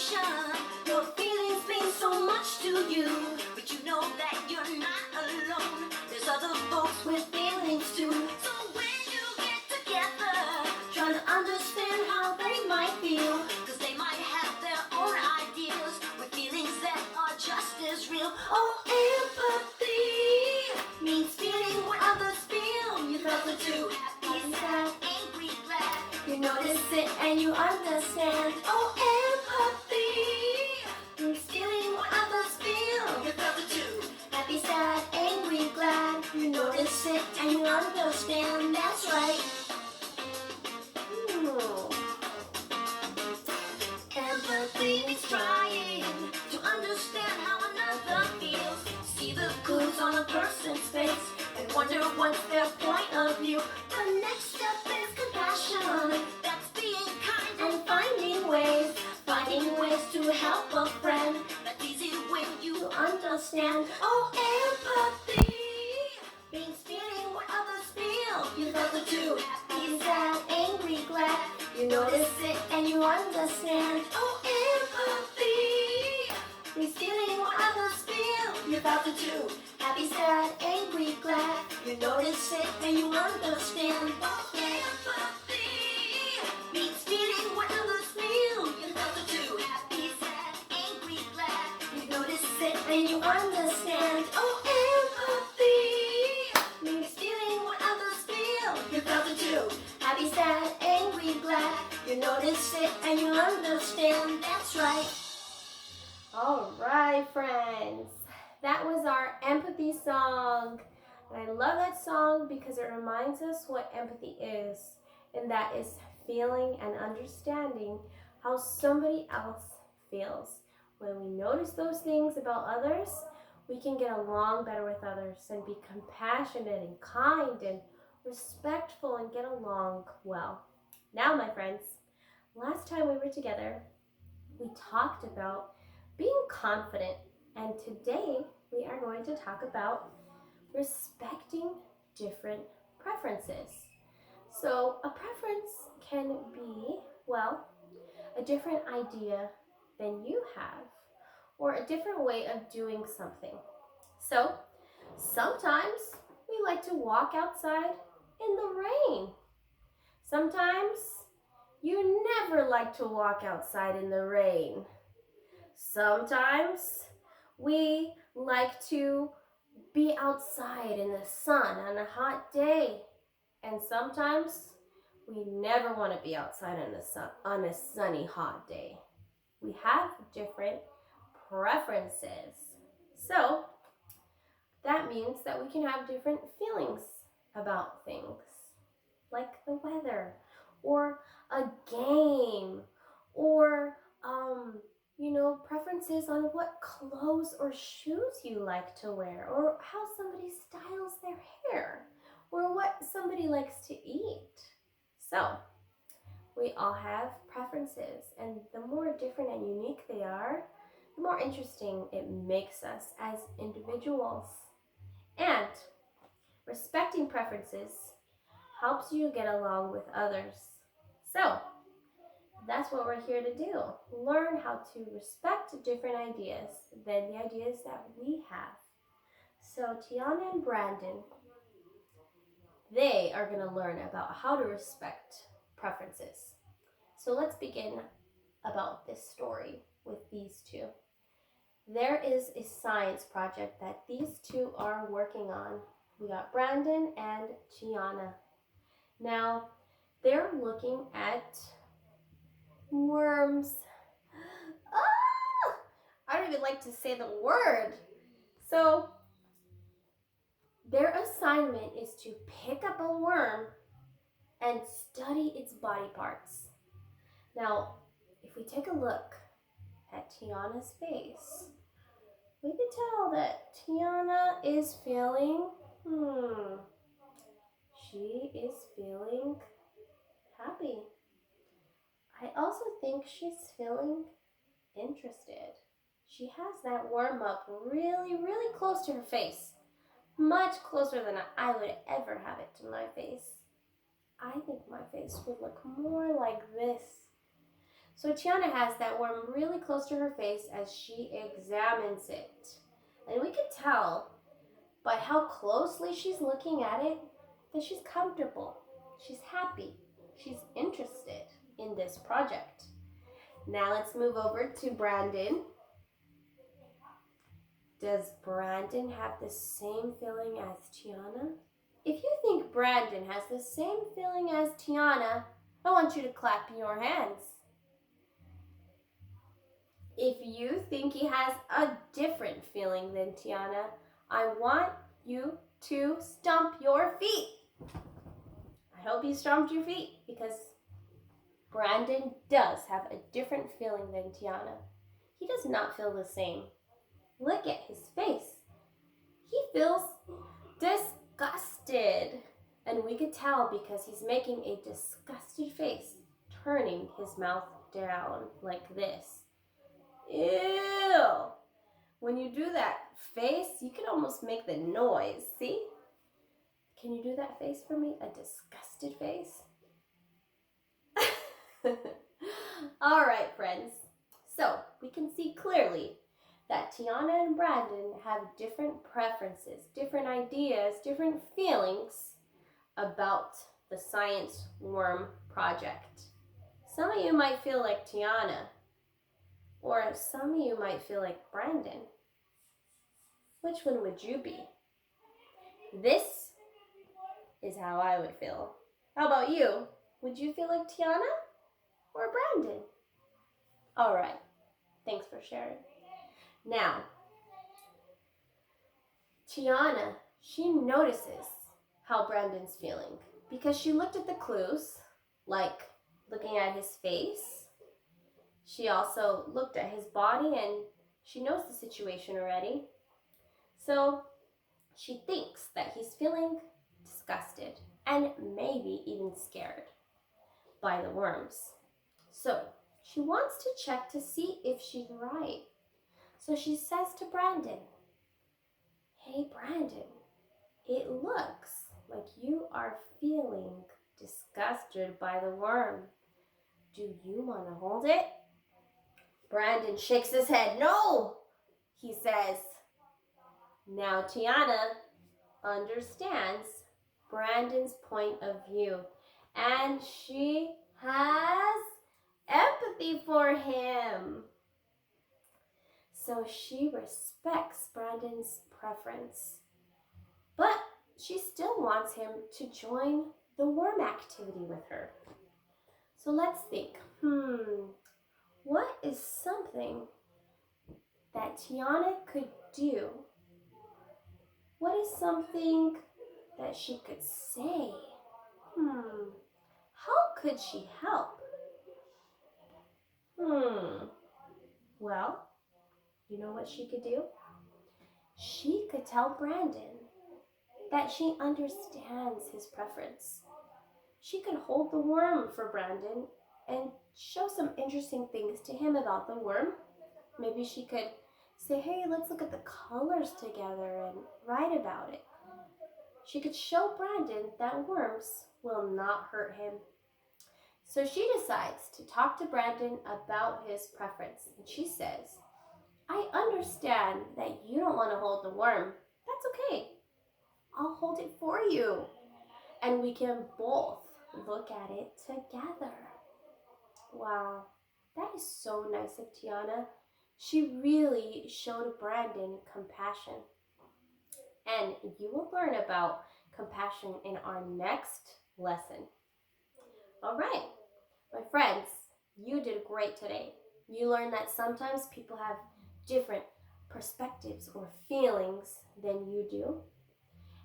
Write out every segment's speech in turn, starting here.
compassion. Your feelings mean so much to you, but you know that you're not alone. There's other folks with feelings too. So when you get together, try to understand how they might feel, cause they might have their own ideas with feelings that are just as real. Oh, empathy means feeling what others feel. You felt it too. Happy, sad, angry, glad. You notice it and you understand. Oh, empathy means feeling what others feel. You felt it too. Happy, sad, angry, glad. You notice it and you understand. That's right. Empathy means trying to understand how another feels. See the clues on a person's face and wonder what's their point of view. The next step is compassion. That's being kind and finding ways to help a friend. That's easy when you understand. Oh, empathy means feeling what others feel. You felt it too. Happy, sad, angry, glad. You notice it and you understand. Oh, empathy means feeling what others feel. You felt it too. Happy, sad, angry, glad. You notice it and you understand. Oh, empathy means feeling what others feel. You felt it too. Happy, sad, angry, glad. You notice it and you understand. Oh, empathy means feeling what others feel. You felt it too. Happy, sad, angry, glad. You notice it and you understand. That's right. All right, friends. That was our empathy song. And I love that song because it reminds us what empathy is, and that is feeling and understanding how somebody else feels. When we notice those things about others, we can get along better with others and be compassionate and kind and respectful and get along well. Now, my friends, last time we were together, we talked about being confident, and today we are going to talk about respecting different preferences. So a preference can be, well, a different idea than you have, or a different way of doing something. So sometimes we like to walk outside in the rain. Sometimes you never like to walk outside in the rain. Sometimes we like to be outside in the sun on a hot day. And sometimes we never want to be outside in the sun on a sunny, hot day. We have different preferences. So that means that we can have different feelings about things, like the weather, or a game, or preferences on what clothes or shoes you like to wear, or how somebody styles their hair, or what somebody likes to eat. So we all have preferences, and the more different and unique they are, the more interesting it makes us as individuals. And respecting preferences helps you get along with others. So that's what we're here to do. Learn how to respect different ideas than the ideas that we have. So Tiana and Brandon, they are going to learn about how to respect preferences. So let's begin about this story with these two. There is a science project that these two are working on. We got Brandon and Tiana. Now, they're looking at worms. I don't even like to say the word. So their assignment is to pick up a worm and study its body parts. Now, if we take a look at Tiana's face, we can tell that Tiana is feeling, she is feeling happy. I also think she's feeling interested. She has that worm up really, really close to her face. Much closer than I would ever have it to my face. I think my face would look more like this. So Tiana has that worm really close to her face as she examines it. And we could tell by how closely she's looking at it that she's comfortable, she's happy, she's interested in this project. Now let's move over to Brandon. Does Brandon have the same feeling as Tiana? If you think Brandon has the same feeling as Tiana, I want you to clap your hands. If you think he has a different feeling than Tiana, I want you to stomp your feet. I hope you stomped your feet because Brandon does have a different feeling than Tiana. He does not feel the same. Look at his face. He feels disgusted. And we could tell because he's making a disgusted face, turning his mouth down like this. Ew! When you do that face, you can almost make the noise. See? Can you do that face for me? A disgusted face? All right, friends. So we can see clearly that Tiana and Brandon have different preferences, different ideas, different feelings about the science worm project. Some of you might feel like Tiana, or some of you might feel like Brandon. Which one would you be? This is how I would feel. How about you? Would you feel like Tiana or Brandon? All right. Thanks for sharing. Now, Tiana, she notices how Brandon's feeling because she looked at the clues, like looking at his face. She also looked at his body and she knows the situation already. So she thinks that he's feeling disgusted and maybe even scared by the worms. So she wants to check to see if she's right. So she says to Brandon, "Hey Brandon, it looks like you are feeling disgusted by the worm. Do you want to hold it?" Brandon shakes his head. "No," he says. Now Tiana understands Brandon's point of view and she has empathy for him. So she respects Brandon's preference, but she still wants him to join the worm activity with her. So let's think, what is something that Tiana could do? What is something that she could say? How could she help? Well, you know what she could do? She could tell Brandon that she understands his preference. She could hold the worm for Brandon and show some interesting things to him about the worm. Maybe she could say, "Hey, let's look at the colors together and write about it." She could show Brandon that worms will not hurt him. So she decides to talk to Brandon about his preference. And she says, "I understand that you don't want to hold the worm. That's okay. I'll hold it for you. And we can both look at it together." Wow, that is so nice of Tiana. She really showed Brandon compassion. And you will learn about compassion in our next lesson. All right, my friends, you did great today. You learned that sometimes people have different perspectives or feelings than you do.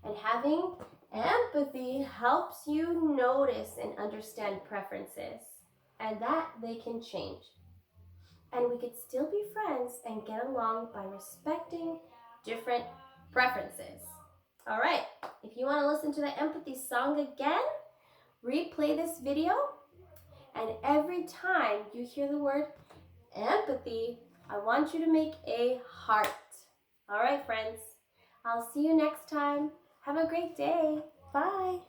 And having empathy helps you notice and understand preferences, and that they can change. And we could still be friends and get along by respecting different preferences. All right, if you want to listen to the empathy song again, replay this video. And every time you hear the word empathy, I want you to make a heart. All right, friends, I'll see you next time. Have a great day. Bye.